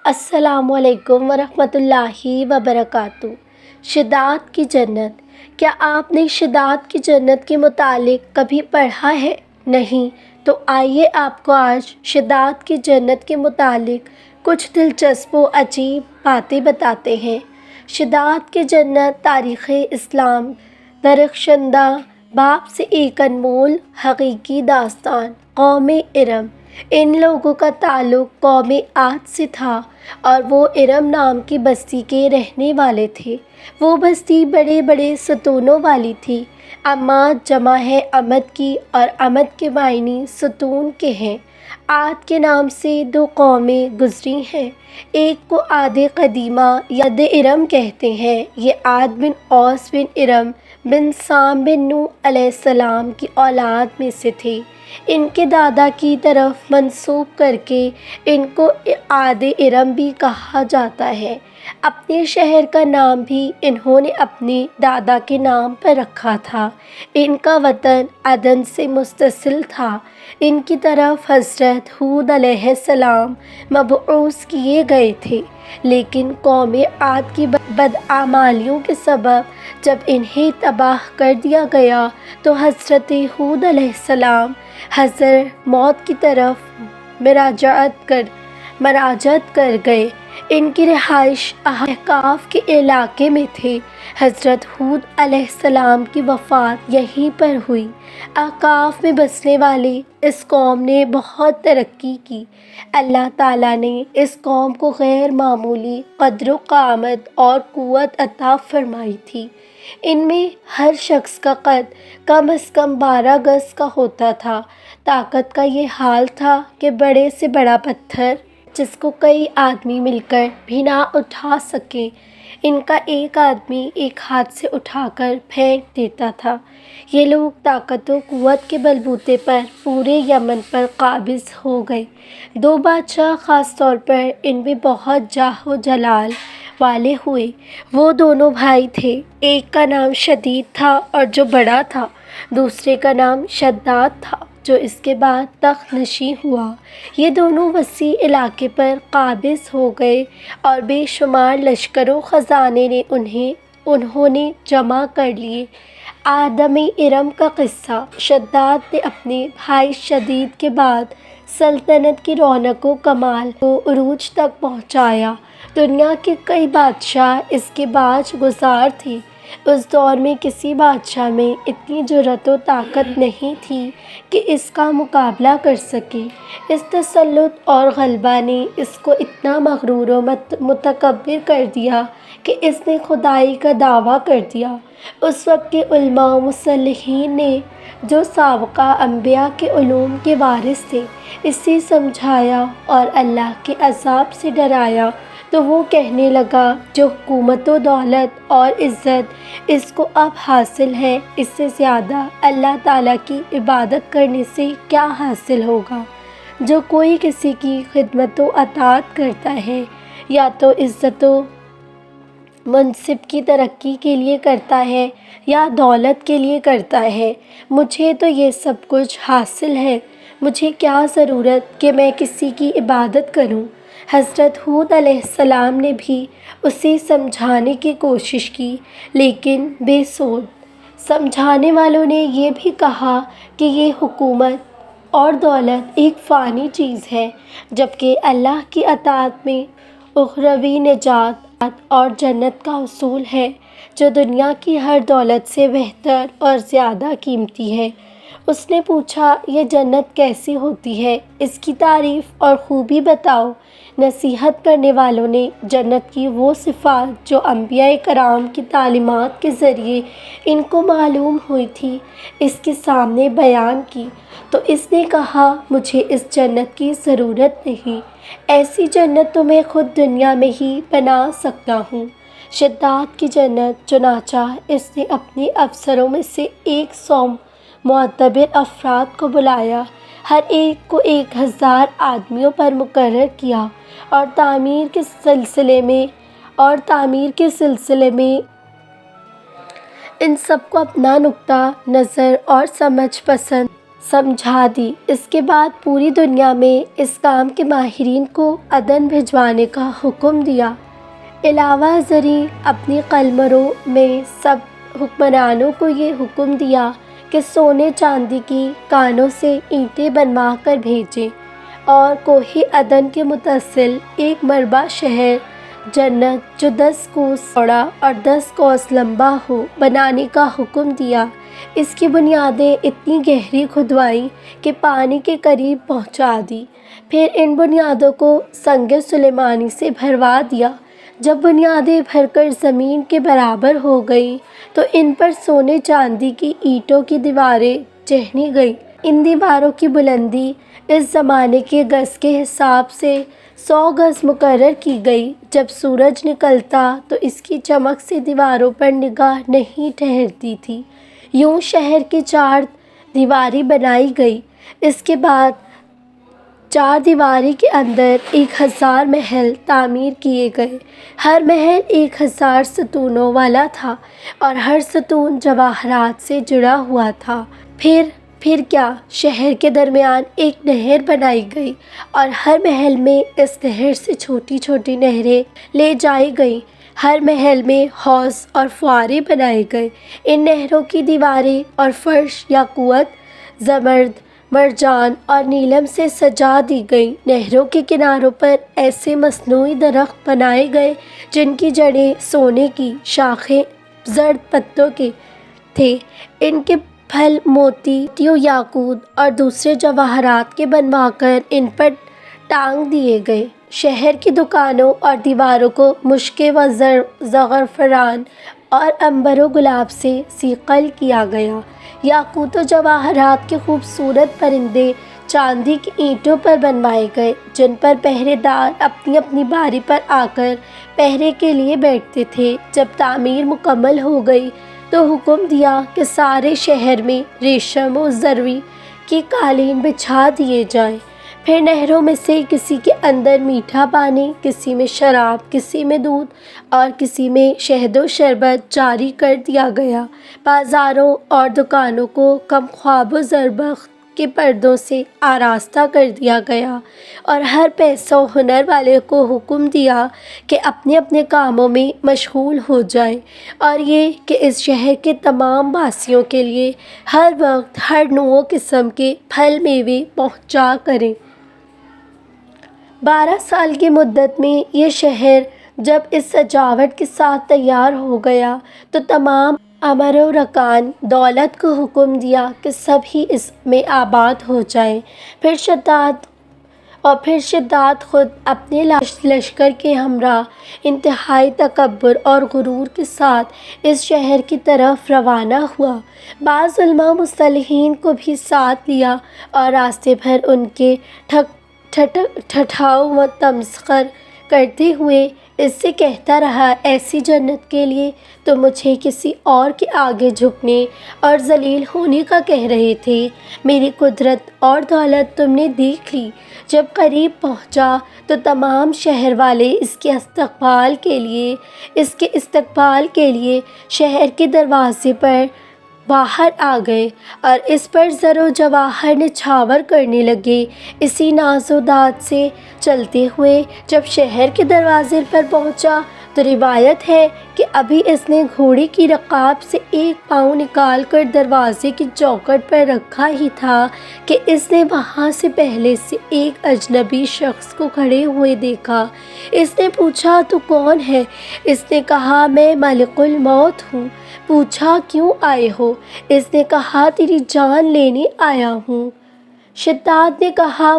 السلام علیکم ورحمۃ اللہ وبرکاتہ۔ شداد کی جنت، کیا آپ نے شداد کی جنت کے متعلق کبھی پڑھا ہے؟ نہیں تو آئیے آپ کو آج شداد کی جنت کے متعلق کچھ دلچسپ و عجیب باتیں بتاتے ہیں۔ شداد کی جنت تاریخ اسلام درخشندہ باب سے ایک انمول حقیقی داستان۔ قوم ارم، ان لوگوں کا تعلق قوم عاد سے تھا اور وہ ارم نام کی بستی کے رہنے والے تھے۔ وہ بستی بڑے بڑے ستونوں والی تھی۔ عماد جمع ہے عمد کی اور عمد کے معنی ستون کے ہیں۔ عاد کے نام سے دو قومیں گزری ہیں، ایک کو عاد قدیمہ یا عاد ارم کہتے ہیں۔ یہ عاد بن اوس بن ارم بن سام بن نوح علیہ السلام کی اولاد میں سے تھے۔ ان کے دادا کی طرف منسوب کر کے ان کو عاد ارم بھی کہا جاتا ہے۔ اپنے شہر کا نام بھی انہوں نے اپنے دادا کے نام پر رکھا تھا۔ ان کا وطن عدن سے متصل تھا۔ ان کی طرف حضرت ہود علیہ السلام مبعوث کیے گئے تھے، لیکن قوم عاد کی بدعمالیوں کے سبب جب انہیں تباہ کر دیا گیا تو حضرت ہود علیہ السلام حضر موت کی طرف مراجعت کر گئے۔ ان کی رہائش احقاف کے علاقے میں تھے۔ حضرت ہود علیہ السلام کی وفات یہیں پر ہوئی۔ احقاف میں بسنے والی اس قوم نے بہت ترقی کی۔ اللہ تعالیٰ نے اس قوم کو غیر معمولی قدر و قامت اور قوت عطا فرمائی تھی۔ ان میں ہر شخص کا قد کم از کم 12 گز کا ہوتا تھا۔ طاقت کا یہ حال تھا کہ بڑے سے بڑا پتھر جس کو کئی آدمی مل کر بھی نہ اٹھا سکیں، ان کا ایک آدمی ایک ہاتھ سے اٹھا کر پھینک دیتا تھا۔ یہ لوگ طاقت و قوت کے بلبوتے پر پورے یمن پر قابض ہو گئے۔ دو بادشاہ خاص طور پر ان میں بہت جاہ و جلال والے ہوئے۔ وہ دونوں بھائی تھے، ایک کا نام شدید تھا اور جو بڑا تھا، دوسرے کا نام شداد تھا جو اس کے بعد تخت نشین ہوا۔ یہ دونوں وسیع علاقے پر قابض ہو گئے اور بے شمار لشکر و خزانے انہوں نے جمع کر لیے۔ آدم ارم کا قصہ۔ شداد نے اپنے بھائی شدید کے بعد سلطنت کی رونق و کمال کو عروج تک پہنچایا۔ دنیا کے کئی بادشاہ اس کے باج گزار تھے۔ اس دور میں کسی بادشاہ میں اتنی جرأت و طاقت نہیں تھی کہ اس کا مقابلہ کر سکے۔ اس تسلط اور غلبہ نے اس کو اتنا مغرور و متکبر کر دیا کہ اس نے خدائی کا دعویٰ کر دیا۔ اس وقت کے علماء و مصلحین نے جو سابقہ انبیاء کے علوم کے وارث تھے، اسے سمجھایا اور اللہ کے عذاب سے ڈرایا تو وہ کہنے لگا جو حکومت و دولت اور عزت اس کو اب حاصل ہے، اس سے زیادہ اللہ تعالیٰ کی عبادت کرنے سے کیا حاصل ہوگا؟ جو کوئی کسی کی خدمت و اطاعت کرتا ہے یا تو عزت و منصب کی ترقی کے لیے کرتا ہے یا دولت کے لیے کرتا ہے۔ مجھے تو یہ سب کچھ حاصل ہے، مجھے کیا ضرورت کہ میں کسی کی عبادت کروں؟ حضرت ہود علیہ السلام نے بھی اسے سمجھانے کی کوشش کی، لیکن بے سود۔ سمجھانے والوں نے یہ بھی کہا کہ یہ حکومت اور دولت ایک فانی چیز ہے، جبکہ اللہ کی اطاعت میں اخروی نجات اور جنت کا حصول ہے، جو دنیا کی ہر دولت سے بہتر اور زیادہ قیمتی ہے۔ اس نے پوچھا، یہ جنت کیسی ہوتی ہے؟ اس کی تعریف اور خوبی بتاؤ۔ نصیحت کرنے والوں نے جنت کی وہ صفات جو انبیاء کرام کی تعلیمات کے ذریعے ان کو معلوم ہوئی تھی، اس کے سامنے بیان کی، تو اس نے کہا، مجھے اس جنت کی ضرورت نہیں، ایسی جنت تو میں خود دنیا میں ہی بنا سکتا ہوں۔ شداد کی جنت۔ چنانچہ اس نے اپنے افسروں میں سے 100 معتبر افراد کو بلایا، ہر ایک کو 1000 آدمیوں پر مقرر کیا اور تعمیر کے سلسلے میں ان سب کو اپنا نقطہ نظر اور سمجھ پسند سمجھا دی۔ اس کے بعد پوری دنیا میں اس کام کے ماہرین کو عدن بھجوانے کا حکم دیا۔ علاوہ ازیں اپنی قلمرو میں سب حکمرانوں کو یہ حکم دیا کہ سونے چاندی کی کانوں سے اینٹیں بنوا کر بھیجیں اور کوہ عدن کے متصل ایک مربع شہر جنت جو 10 کوس چوڑا اور 10 کوس لمبا ہو بنانے کا حکم دیا۔ اس کی بنیادیں اتنی گہری کھدوائیں کہ پانی کے قریب پہنچا دی۔ پھر ان بنیادوں کو سنگ سلیمانی سے بھروا دیا۔ جب بنیادیں بھر کر زمین کے برابر ہو گئیں تو ان پر سونے چاندی کی اینٹوں کی دیواریں چڑھنی گئیں۔ ان دیواروں کی بلندی اس زمانے کے گز کے حساب سے 100 گز مقرر کی گئی۔ جب سورج نکلتا تو اس کی چمک سے دیواروں پر نگاہ نہیں ٹھہرتی تھی۔ یوں شہر کی 4 دیواری بنائی گئی۔ اس کے بعد 4 دیواری کے اندر 1000 محل تعمیر کیے گئے۔ ہر محل 1000 ستونوں والا تھا اور ہر ستون جواہرات سے جڑا ہوا تھا۔ پھر کیا، شہر کے درمیان ایک نہر بنائی گئی اور ہر محل میں اس نہر سے چھوٹی چھوٹی نہریں لے جائی گئیں۔ ہر محل میں حوض اور فوارے بنائے گئے۔ ان نہروں کی دیواریں اور فرش یاقوت، زمرد، مرجان اور نیلم سے سجا دی گئیں۔ نہروں کے کناروں پر ایسے مصنوعی درخت بنائے گئے جن کی جڑیں سونے کی، شاخیں زرد پتوں کے تھے۔ ان کے پھل موتی یاقوت اور دوسرے جواہرات کے بنوا کر ان پر ٹانگ دیے گئے۔ شہر کی دکانوں اور دیواروں کو مشک و زعفران اور عنبر و گلاب سے صیقل کیا گیا۔ یاقوت و جواہرات کے خوبصورت پرندے چاندی کی اینٹوں پر بنوائے گئے جن پر پہرے دار اپنی اپنی باری پر آ کر پہرے کے لیے بیٹھتے تھے۔ جب تعمیر مکمل ہو گئی تو حکم دیا کہ سارے شہر میں ریشم و زری کی قالین بچھا دیے جائیں۔ پھر نہروں میں سے کسی کے اندر میٹھا پانی، کسی میں شراب، کسی میں دودھ اور کسی میں شہد و شربت جاری کر دیا گیا۔ بازاروں اور دکانوں کو کم خواب و زربفت کے پردوں سے آراستہ کر دیا گیا اور ہر پیسہ و ہنر والے کو حکم دیا کہ اپنے اپنے کاموں میں مشغول ہو جائیں اور یہ کہ اس شہر کے تمام باسیوں کے لیے ہر وقت ہر نوع و قسم کے پھل میوے پہنچا کریں۔ 12 سال کی مدت میں یہ شہر جب اس سجاوٹ کے ساتھ تیار ہو گیا تو تمام امر و رکان دولت کو حکم دیا کہ سب ہی اس میں آباد ہو جائیں۔ پھر شداد خود اپنے لشکر کے ہمراہ انتہائی تکبر اور غرور کے ساتھ اس شہر کی طرف روانہ ہوا۔ بعض علماء مصلحین کو بھی ساتھ لیا اور راستے بھر ان کے ٹھٹھاؤ و تمسخر کرتے ہوئے اس سے کہتا رہا، ایسی جنت کے لیے تم مجھے کسی اور کے آگے جھکنے اور ذلیل ہونے کا کہہ رہے تھے۔ میری قدرت اور دولت تم نے دیکھ لی۔ جب قریب پہنچا تو تمام شہر والے اس کے استقبال کے لیے شہر کے دروازے پر باہر آ گئے اور اس پر زر و جواہر نچھاور کرنے لگے۔ اسی ناز و داد سے چلتے ہوئے جب شہر کے دروازے پر پہنچا تو روایت ہے کہ ابھی اس نے گھوڑے کی رکاب سے 1 پاؤں نکال کر دروازے کی چوکھٹ پر رکھا ہی تھا کہ اس نے وہاں سے پہلے سے ایک اجنبی شخص کو کھڑے ہوئے دیکھا۔ اس نے پوچھا، تو کون ہے؟ اس نے کہا، میں ملک الموت ہوں۔ پوچھا، کیوں آئے ہو؟ اس نے کہا، تیری جان لینے آیا ہوں۔ شداد نے کہا،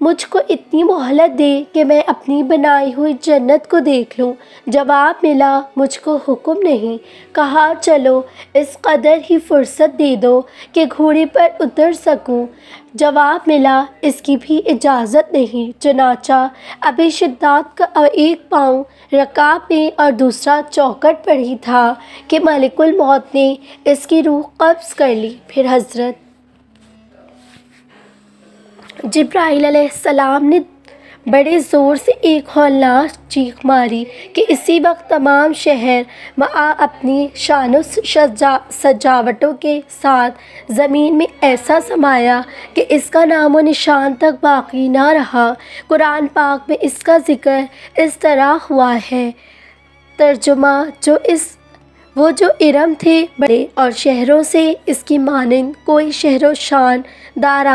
مجھ کو اتنی مہلت دے کہ میں اپنی بنائی ہوئی جنت کو دیکھ لوں۔ جواب ملا، مجھ کو حکم نہیں۔ کہا، چلو اس قدر ہی فرصت دے دو کہ گھوڑے پر اتر سکوں۔ جواب ملا، اس کی بھی اجازت نہیں۔ چنانچہ ابھی شداد کا 1 پاؤں رکاب میں اور دوسرا چوکھٹ پر ہی تھا کہ ملک الموت نے اس کی روح قبض کر لی۔ پھر حضرت جبرائیل علیہ السلام نے بڑے زور سے ایک ہولناک چیخ ماری کہ اسی وقت تمام شہر اپنی شان و سجاوٹوں کے ساتھ زمین میں ایسا سمایا کہ اس کا نام و نشان تک باقی نہ رہا۔ قرآن پاک میں اس کا ذکر اس طرح ہوا ہے۔ ترجمہ وہ جو ارم تھے بڑے اور شہروں سے اس کی مانند کوئی شہر و شان دار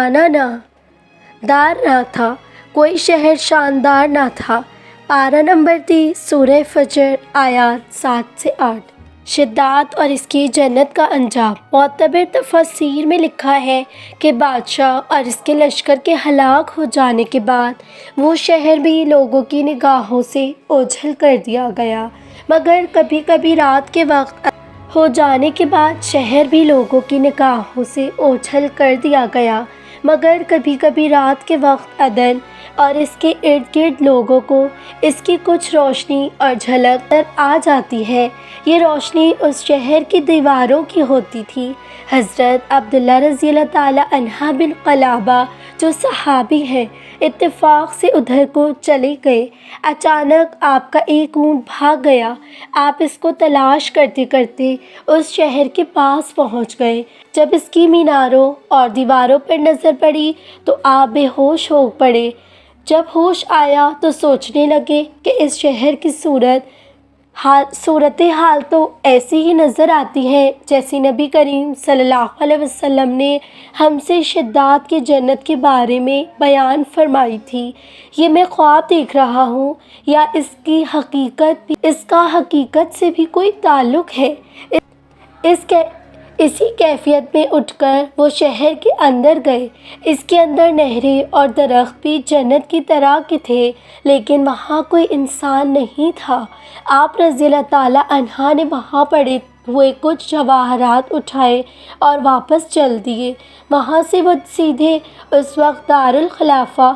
نہ تھا، کوئی شہر شاندار نہ تھا۔ پارہ نمبر 30 سورہ فجر آیات 7 سے 8۔ شدت اور اس کی جنت کا انجام۔ معتبر تفاسیر میں لکھا ہے کہ بادشاہ اور اس کے لشکر کے ہلاک ہو جانے کے بعد وہ شہر بھی لوگوں کی نگاہوں سے اوجھل کر دیا گیا، مگر کبھی کبھی رات کے وقت ہو جانے کے بعد شہر بھی لوگوں کی نگاہوں سے اوجھل کر دیا گیا، مگر کبھی کبھی رات کے وقت عدن اور اس کے ارد گرد لوگوں کو اس کی کچھ روشنی اور جھلک نظر آ جاتی ہے۔ یہ روشنی اس شہر کی دیواروں کی ہوتی تھی۔ حضرت عبداللہ رضی اللہ تعالیٰ عنہ بن قلابہ جو صحابی ہیں، اتفاق سے ادھر کو چلے گئے۔ اچانک آپ کا ایک اونٹ بھاگ گیا۔ آپ اس کو تلاش کرتے کرتے اس شہر کے پاس پہنچ گئے۔ جب اس کی میناروں اور دیواروں پر نظر پڑی تو آپ بے ہوش ہو پڑے۔ جب ہوش آیا تو سوچنے لگے کہ اس شہر کی صورتحال تو ایسی ہی نظر آتی ہے جیسی نبی کریم صلی اللہ علیہ وسلم نے ہم سے شدت کی جنت کے بارے میں بیان فرمائی تھی۔ یہ میں خواب دیکھ رہا ہوں یا اس کا حقیقت سے بھی کوئی تعلق ہے؟ اسی کیفیت میں اٹھ کر وہ شہر کے اندر گئے۔ اس کے اندر نہریں اور درخت بھی جنت کی طرح کے تھے، لیکن وہاں کوئی انسان نہیں تھا۔ آپ رضی اللہ تعالیٰ عنہ نے وہاں پڑے ہوئے کچھ جواہرات اٹھائے اور واپس چل دیے۔ وہاں سے وہ سیدھے اس وقت دارالخلافہ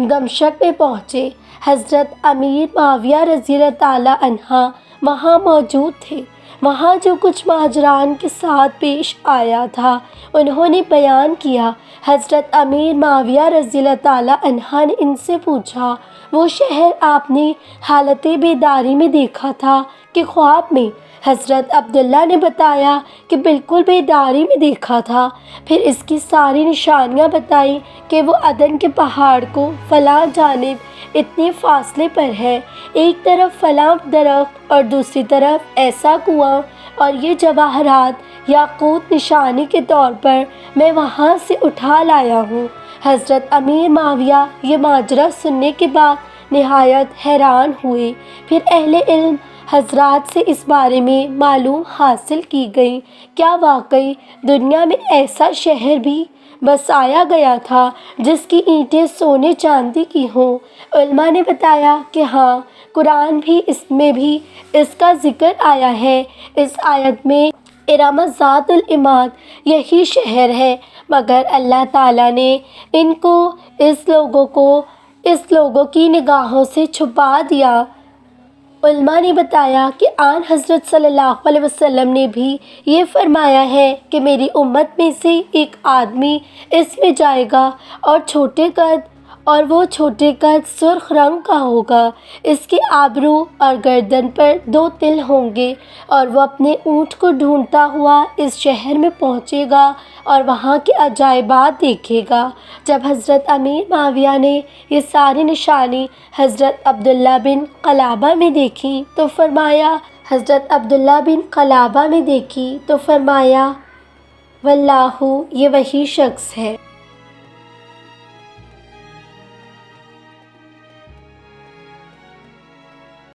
دمشق میں پہنچے۔ حضرت امیر معاویہ رضی اللہ تعالیٰ عنہ وہاں موجود تھے۔ وہاں جو کچھ مہاجران کے ساتھ پیش آیا تھا انہوں نے بیان کیا۔ حضرت امیر معاویہ رضی اللہ تعالیٰ عنہ نے ان سے پوچھا، وہ شہر آپ نے حالت بیداری میں دیکھا تھا کہ خواب میں؟ حضرت عبداللہ نے بتایا کہ بالکل بیداری میں دیکھا تھا۔ پھر اس کی ساری نشانیاں بتائیں کہ وہ عدن کے پہاڑ کو فلاں جانب اتنے فاصلے پر ہے، ایک طرف فلاں درخت اور دوسری طرف ایسا کنواں، اور یہ جواہرات یاقوت نشانی کے طور پر میں وہاں سے اٹھا لایا ہوں۔ حضرت امیر معاویہ یہ ماجرا سننے کے بعد نہایت حیران ہوئے۔ پھر اہل علم حضرات سے اس بارے میں معلوم حاصل کی گئی، کیا واقعی دنیا میں ایسا شہر بھی بسایا گیا تھا جس کی اینٹیں سونے چاندی کی ہوں؟ علماء نے بتایا کہ ہاں، قرآن میں بھی اس کا ذکر آیا ہے۔ اس آیت میں ارم ذات العماد یہی شہر ہے، مگر اللہ تعالیٰ نے اس لوگوں کی نگاہوں سے چھپا دیا۔ علماء نے بتایا کہ آن حضرت صلی اللہ علیہ وسلم نے بھی یہ فرمایا ہے کہ میری امت میں سے ایک آدمی اس میں جائے گا اور وہ چھوٹے قد سرخ رنگ کا ہوگا، اس کے ابرو اور گردن پر 2 تل ہوں گے، اور وہ اپنے اونٹ کو ڈھونڈتا ہوا اس شہر میں پہنچے گا اور وہاں کے عجائبات دیکھے گا۔ جب حضرت امیر معاویہ نے یہ ساری نشانی حضرت عبداللہ بن قلابہ میں دیکھی تو فرمایا واللہ یہ وہی شخص ہے۔